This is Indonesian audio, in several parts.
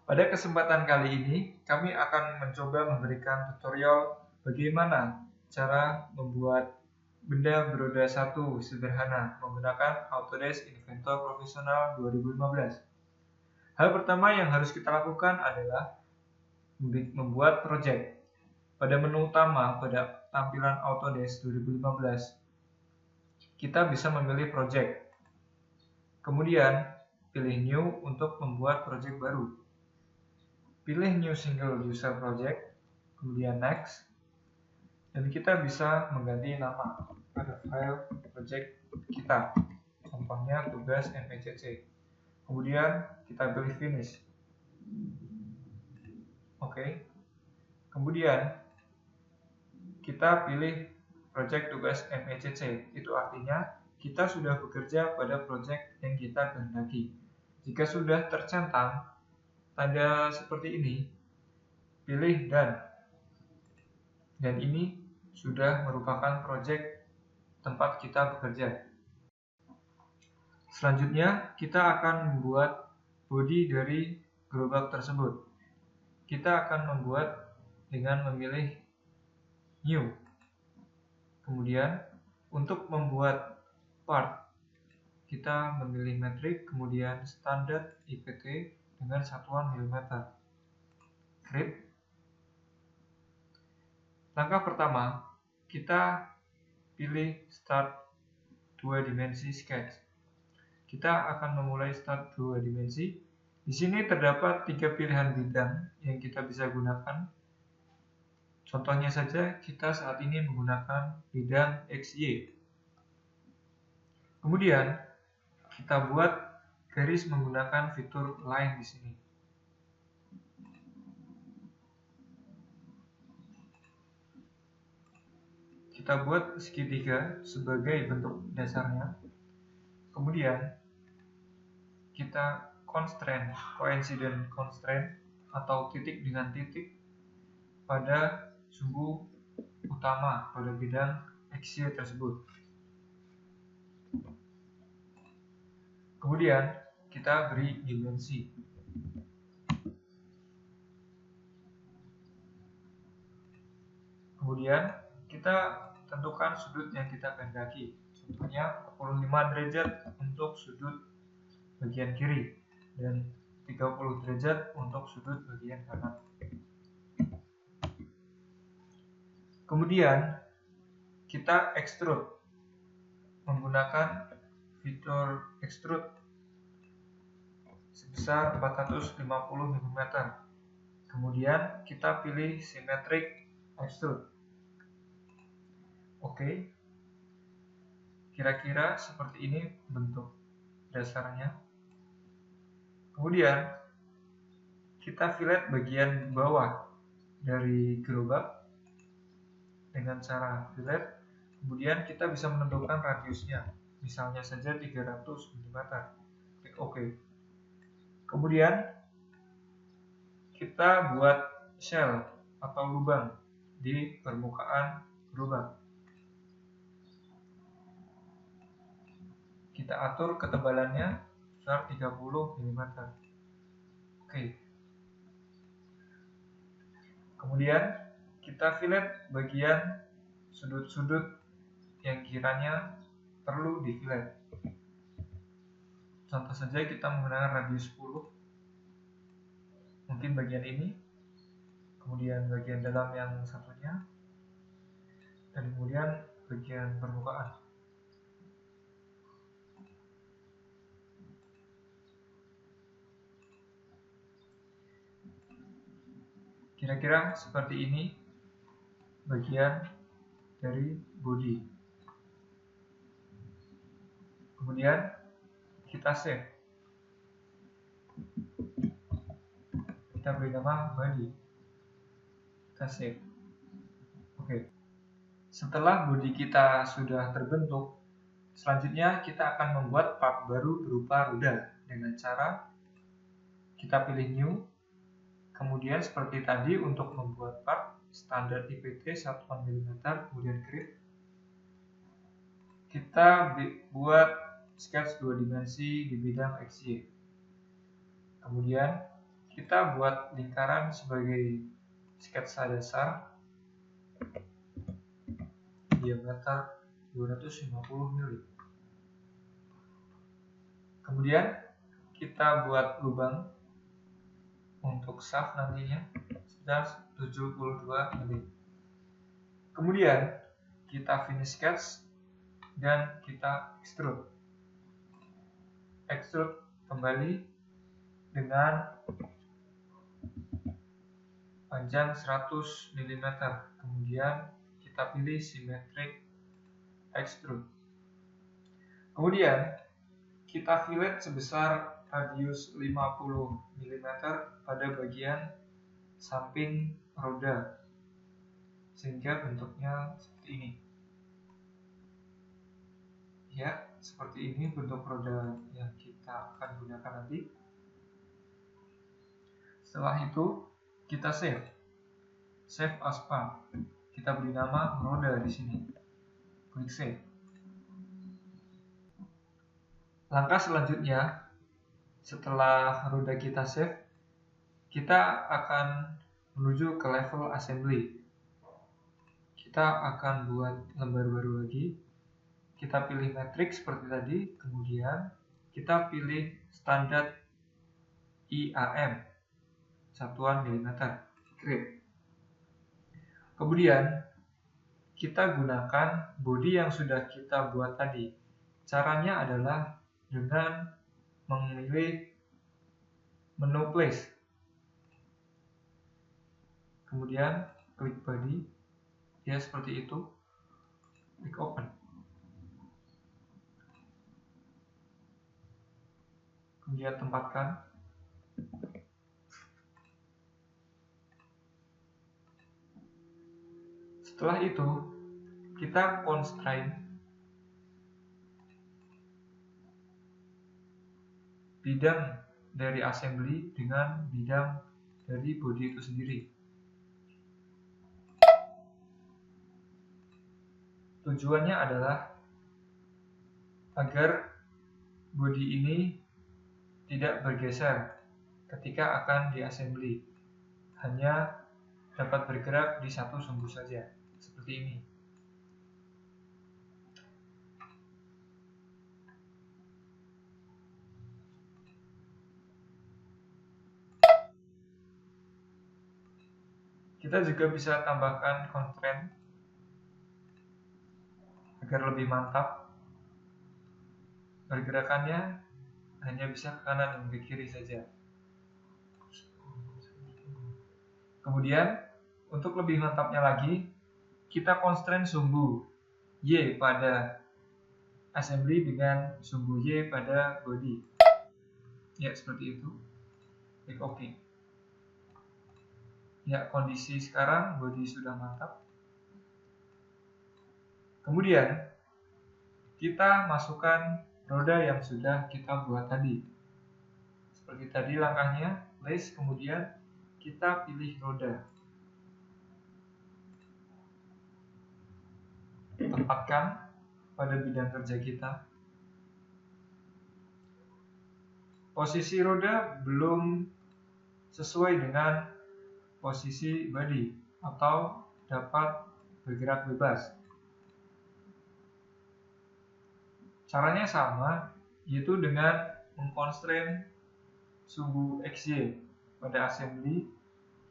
Pada kesempatan kali ini, kami akan mencoba memberikan tutorial bagaimana cara membuat benda beroda satu sederhana menggunakan Autodesk Inventor Professional 2015. Hal pertama yang harus kita lakukan adalah membuat project. Pada menu utama pada tampilan Autodesk 2015, kita bisa memilih project. Kemudian, pilih New untuk membuat project baru. Pilih New Single User Project, kemudian Next, dan kita bisa mengganti nama pada file project kita, contohnya tugas MECC. Kemudian kita pilih Finish. Oke. Kemudian kita pilih project tugas MECC. Itu artinya kita sudah bekerja pada project yang kita kehendaki. Jika sudah tercentang tanda seperti ini, pilih Done. Dan ini sudah merupakan project tempat kita bekerja. Selanjutnya, kita akan membuat body dari gerobak tersebut. Kita akan membuat dengan memilih New. Kemudian, untuk membuat part, kita memilih metrik, kemudian standar IPT dengan satuan milimeter. Create. Langkah pertama, kita pilih Start 2 dimensi sketch. Kita akan memulai Start 2 dimensi. Di sini terdapat 3 pilihan bidang yang kita bisa gunakan. Contohnya saja, kita saat ini menggunakan bidang XY. Kemudian, kita buat garis menggunakan fitur line di sini. Kita buat segitiga sebagai bentuk dasarnya. Kemudian, kita constraint, coincident constraint, atau titik dengan titik pada sumbu utama pada bidang XY tersebut. Kemudian kita beri dimensi. Kemudian kita tentukan sudut yang kita kehendaki. Contohnya 45 derajat untuk sudut bagian kiri dan 30 derajat untuk sudut bagian kanan. Kemudian kita extrude menggunakan fitur extrude sebesar 450 mm. Kemudian kita pilih symmetric extrude. Oke. Kira-kira seperti ini bentuk dasarnya. Kemudian kita fillet bagian bawah dari gerobak dengan cara fillet. Kemudian kita bisa menentukan radiusnya, misalnya saja 300 mm. Klik OK. Kemudian kita buat shell atau lubang di permukaan gerobak. Kita atur ketebalannya sebesar 30 mm. Oke. Kemudian kita fillet bagian sudut-sudut yang kiranya perlu di fillet. Contoh saja kita menggunakan radius 10. Mungkin bagian ini. Kemudian bagian dalam yang satunya. Dan kemudian bagian permukaan. Kira-kira seperti ini bagian dari body. Kemudian kita save. Kita beri nama body. Kita save. Oke. Setelah body kita sudah terbentuk, selanjutnya kita akan membuat part baru berupa roda dengan cara kita pilih new. Kemudian seperti tadi untuk membuat part standar IPT satuan milimeter, kemudian create. Kita buat sketch 2 dimensi di bidang XY. Kemudian kita buat lingkaran sebagai sketsa dasar, diameter 250 mili. Kemudian kita buat lubang untuk shaft nantinya sebesar 72 mili. Kemudian kita finish sketch dan kita extrude. Extrude kembali dengan panjang 100 mm. Kemudian kita pilih symmetric extrude. Kemudian kita fillet sebesar radius 50 mm pada bagian samping roda sehingga bentuknya seperti ini. Ya, seperti ini bentuk roda yang kita akan gunakan nanti. Setelah itu kita save as part. Kita beri nama roda di sini. Klik save. Langkah selanjutnya, setelah roda kita save, kita akan menuju ke level assembly. Kita akan buat lembar baru lagi. Kita pilih matrix seperti tadi, kemudian kita pilih standar IAM, satuan milimeter. Create. Kemudian kita gunakan body yang sudah kita buat tadi. Caranya adalah dengan memilih menu place. Kemudian klik body, ya seperti itu. Klik open. Kemudian tempatkan. Setelah itu kita constrain bidang dari assembly dengan bidang dari body itu sendiri. Tujuannya adalah agar body ini tidak bergeser ketika akan diassembly, hanya dapat bergerak di satu sumbu saja, seperti ini. Kita juga bisa tambahkan constraint agar lebih mantap. Pergerakannya hanya bisa ke kanan dan ke kiri saja. Kemudian, untuk lebih mantapnya lagi, kita constraint sumbu Y pada assembly dengan sumbu Y pada body. Ya, seperti itu. Klik OK. Ya, kondisi sekarang body sudah mantap. Kemudian, kita masukkan roda yang sudah kita buat tadi. Seperti tadi langkahnya, place, kemudian kita pilih roda. Tempatkan pada bidang kerja kita. Posisi roda belum sesuai dengan posisi body atau dapat bergerak bebas. Caranya sama, yaitu dengan mengconstrain sumbu XY pada assembly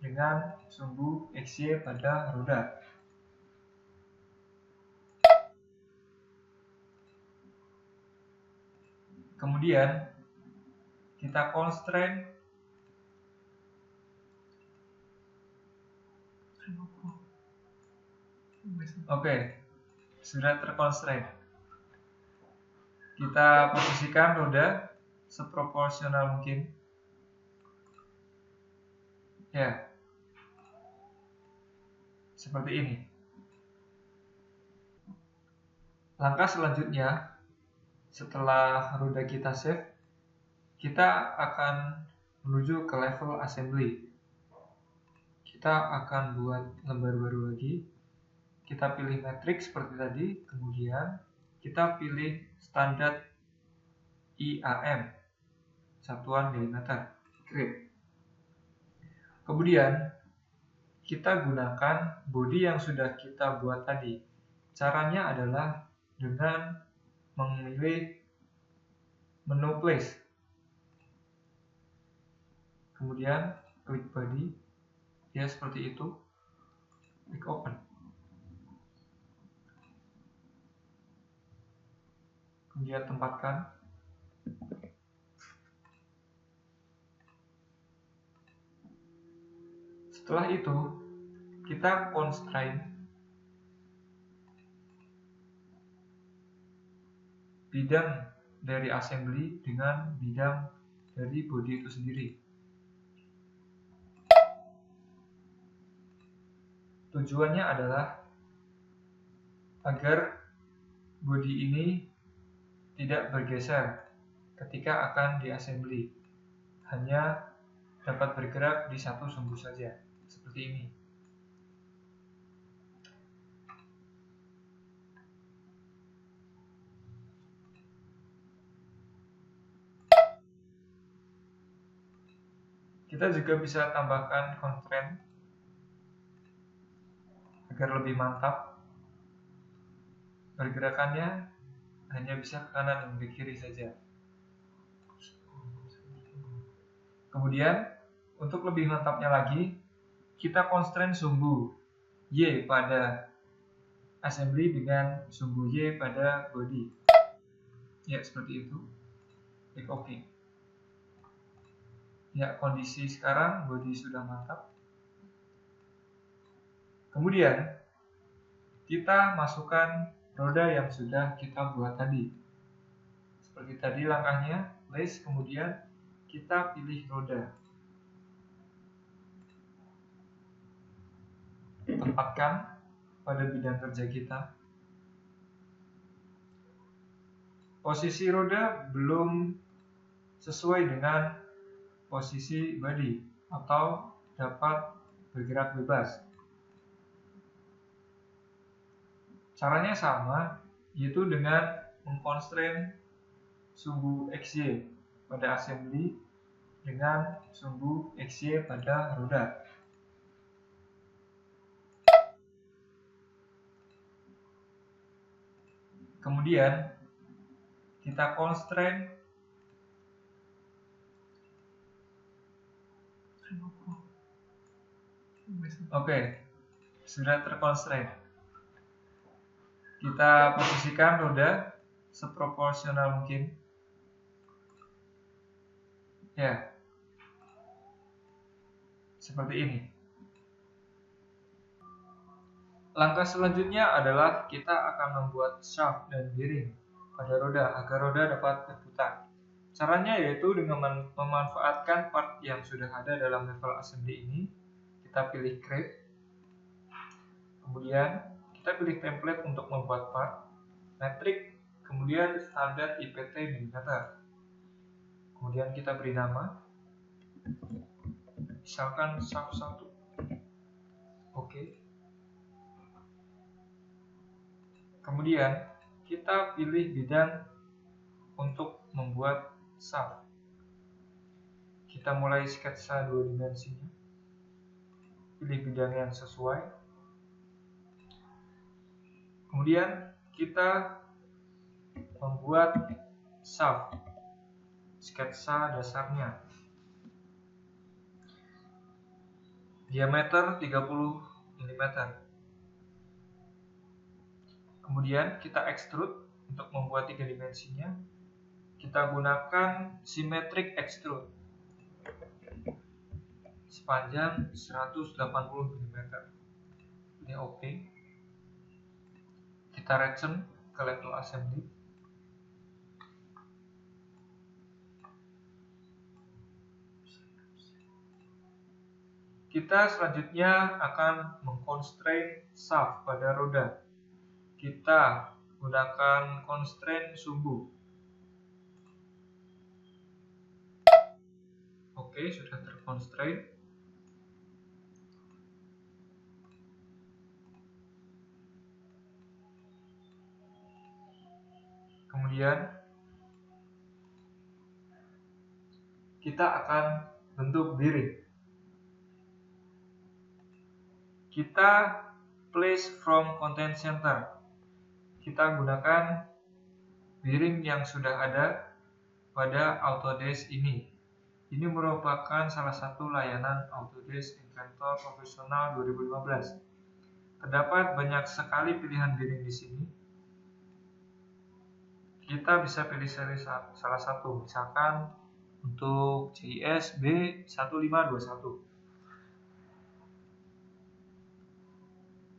dengan sumbu XY pada roda. Kemudian kita constrain sudah terconstrain. Kita posisikan roda seproporsional mungkin. Ya. Seperti ini. Langkah selanjutnya, setelah roda kita save, kita akan menuju ke level assembly. Kita akan buat lembar baru lagi. Kita pilih matrix seperti tadi, kemudian kita pilih standar IAM, satuan milimeter. Create. Kemudian kita gunakan bodi yang sudah kita buat tadi. Caranya adalah dengan memilih menu place. Kemudian klik body, ya seperti itu. Klik open. Kemudian tempatkan. Setelah itu, kita constrain bidang dari assembly dengan bidang dari body itu sendiri. Tujuannya adalah agar body ini tidak bergeser ketika akan diassembly, hanya dapat bergerak di satu sumbu saja, seperti ini. Kita juga bisa tambahkan constraint agar lebih mantap. Pergerakannya hanya bisa ke kanan dan ke kiri saja. Kemudian, untuk lebih mantapnya lagi, kita constraint sumbu Y pada assembly dengan sumbu Y pada body. Ya, seperti itu. Klik OK. Ya, kondisi sekarang body sudah mantap. Kemudian, kita masukkan roda yang sudah kita buat tadi. Seperti tadi langkahnya, place, kemudian kita pilih roda. Tempatkan pada bidang kerja kita. Posisi roda belum sesuai dengan posisi body atau dapat bergerak bebas. Caranya sama, yaitu dengan mengconstrain sumbu XY pada assembly dengan sumbu XY pada roda. Kemudian kita constrain sudah terconstrain. Kita posisikan roda seproporsional mungkin. Ya. Seperti ini. Langkah selanjutnya adalah kita akan membuat shaft dan bearing pada roda agar roda dapat berputar. Caranya yaitu dengan memanfaatkan part yang sudah ada dalam level assembly ini. Kita pilih create. Kemudian kita pilih template untuk membuat part, metrik, kemudian standar IPT mm. Kemudian kita beri nama, misalkan shaft 1. Oke. Kemudian kita pilih bidang untuk membuat shaft. Kita mulai sketsa 2 dimensinya. Pilih bidang yang sesuai. Kemudian kita membuat shaft. Sketsa dasarnya. Diameter 30 mm. Kemudian kita extrude untuk membuat 3 dimensinya. Kita gunakan symmetric extrude sepanjang 180 mm. Ini OK. Kita return ke level assembly. Kita selanjutnya akan mengconstrain shaft pada roda. Kita gunakan constraint sumbu. Oke, sudah terconstrain. Kemudian kita akan bentuk bearing. kita place from content center. Kita gunakan biring yang sudah ada pada Autodesk ini. Ini merupakan salah satu layanan Autodesk Inventor Professional 2015. Terdapat banyak sekali pilihan biring di sini. Kita bisa pilih salah satu, misalkan untuk CIS B1521.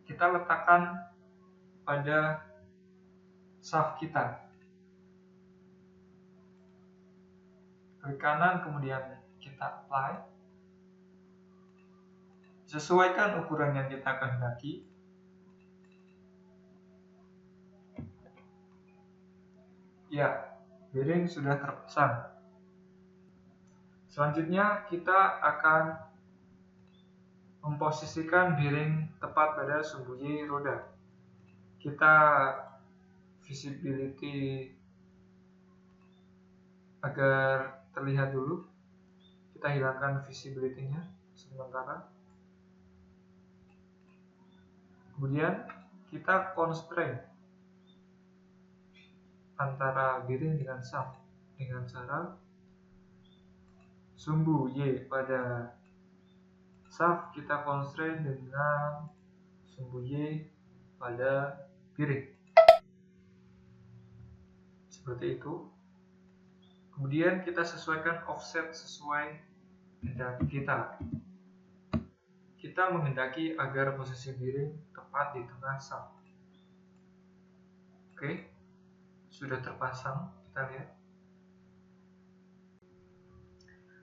Kita letakkan pada shaft kita. Klik kanan, kemudian kita apply. Sesuaikan ukuran yang kita kehendaki. Ya, biring sudah terpasang. Selanjutnya kita akan memposisikan biring tepat pada sumbu Y roda. Kita visibility agar terlihat dulu. Kita hilangkan visibility-nya sementara. Kemudian kita constrain antara biring dengan shaft dengan cara sumbu Y pada shaft kita constrain dengan sumbu Y pada biring. Seperti itu. Kemudian kita sesuaikan offset sesuai kehendak kita. Kita menghendaki agar posisi biring tepat di tengah shaft. Oke, sudah terpasang. Kita lihat.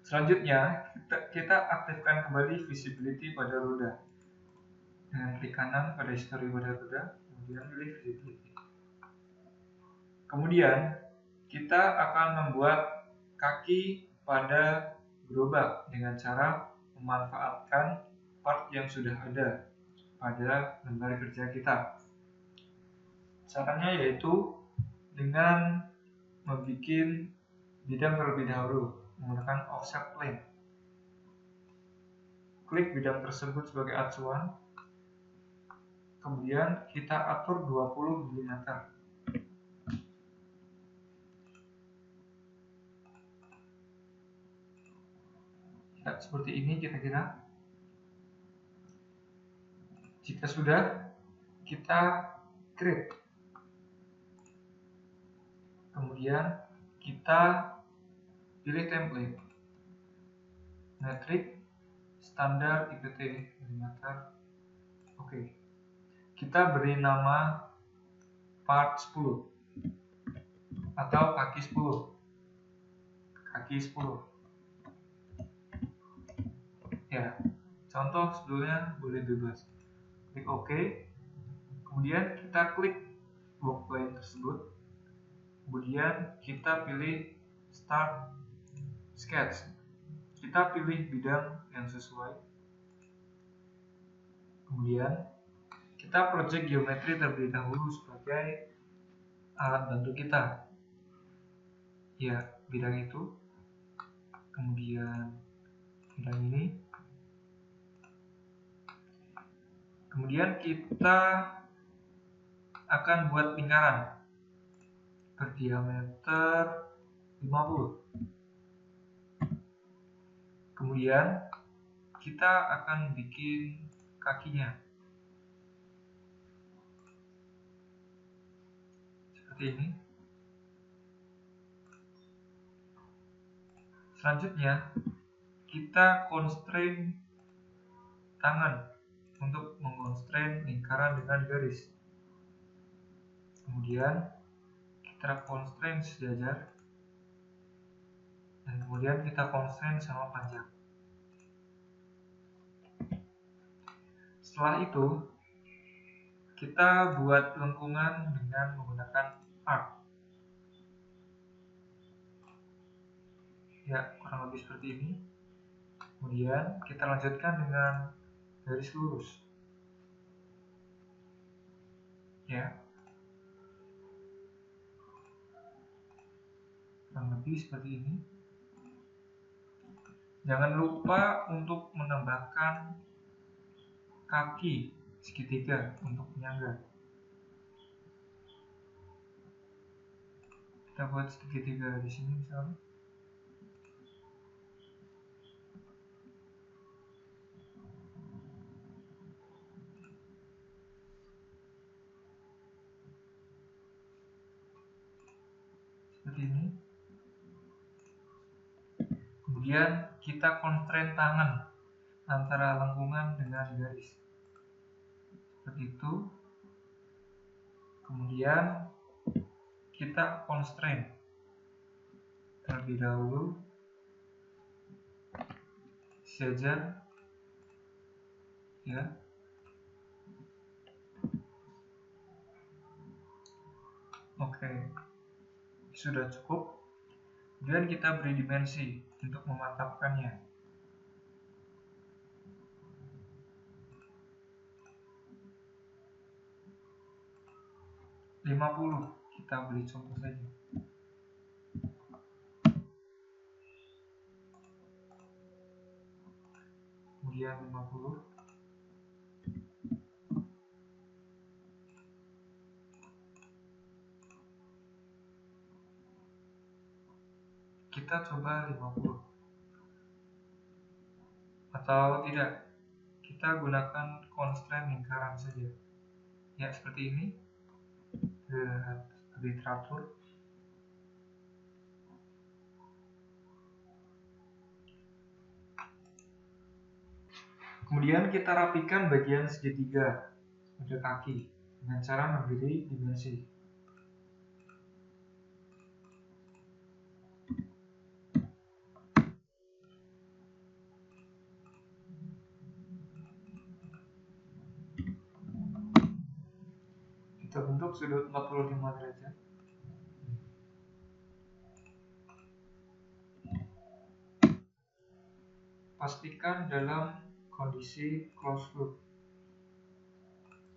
Selanjutnya, kita aktifkan kembali visibility pada roda. Dengan klik kanan pada history pada roda, kemudian pilih visibility. Kemudian, kita akan membuat kaki pada gerobak dengan cara memanfaatkan part yang sudah ada pada lembar kerja kita. Caranya yaitu dengan membuat bidang terlebih dahulu menggunakan offset plane. Klik bidang tersebut sebagai acuan, kemudian kita atur 20 mm. Ya, seperti ini kira-kira. Jika sudah, kita create. Kemudian kita pilih template, metrik, standar IPT mm. Oke. Kita beri nama part 10 atau kaki 10. Kaki 10. Ya, contoh sebelumnya boleh bebas. Klik OK. Kemudian kita klik work plane tersebut. Kemudian kita pilih Start Sketch. Kita pilih bidang yang sesuai. Kemudian kita project geometri terlebih dahulu sebagai alat bantu kita. Ya, bidang itu. Kemudian bidang ini. Kemudian kita akan buat lingkaran berdiameter 50. Kemudian kita akan bikin kakinya seperti ini. Selanjutnya kita constrain tangan untuk mengconstrain lingkaran dengan garis. Kemudian kita constrain sejajar, dan kemudian kita constrain sama panjang. Setelah itu kita buat lengkungan dengan menggunakan arc. Ya, kurang lebih seperti ini. Kemudian kita lanjutkan dengan garis lurus. Ya, kurang lebih seperti ini. Jangan lupa untuk menambahkan kaki segitiga untuk penyangga. Kita buat segitiga di sini misalnya. Seperti ini. Kemudian kita constrain tangan antara lengkungan dengan garis. Seperti itu. Kemudian kita constrain terlebih dahulu sejajar, ya. Oke, sudah cukup. Kemudian kita beri dimensi untuk memantapkannya. 50, kita beri contoh saja. Kemudian 50. Kita coba 50. Atau tidak, kita gunakan constraint lingkaran saja. Ya, seperti ini. Lebih teratur. Kemudian kita rapikan bagian segitiga pada kaki dengan cara memberi dimensi. Kita bentuk sudut 45 derajat. Pastikan dalam kondisi closed loop.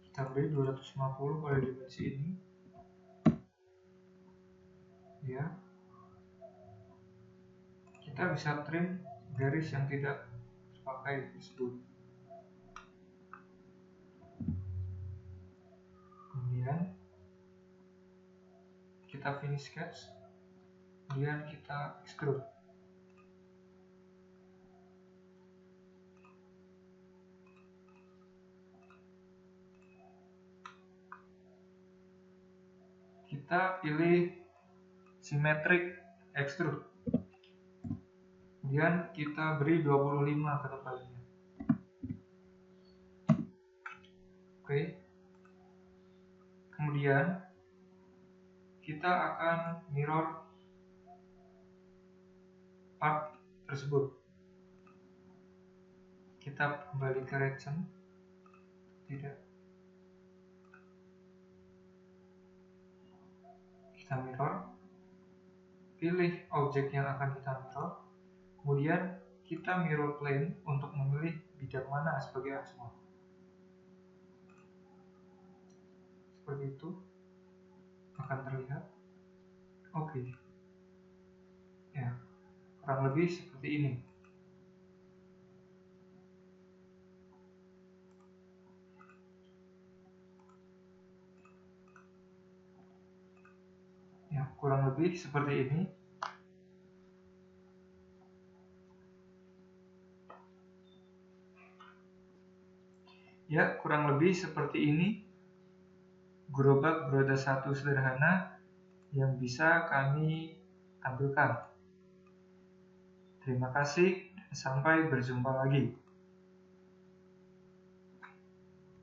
Kita beri 250 pada dimensi ini. Ya. Kita bisa trim garis yang tidak terpakai tersebut. Kemudian kita finish sketch. Kemudian kita extrude. Kita pilih symmetric extrude. Kemudian kita beri 25 ketebalannya. Oke. Kemudian kita akan mirror part tersebut. Kita kembali ke region. Tidak. Kita mirror. Pilih objek yang akan kita mirror. Kemudian kita mirror plane untuk memilih bidang mana sebagai asma. Seperti itu akan terlihat. Oke. Ya, kurang lebih seperti ini. Ya, kurang lebih seperti ini. Ya, kurang lebih seperti ini gerobak beroda satu sederhana yang bisa kami tampilkan. Terima kasih, sampai berjumpa lagi.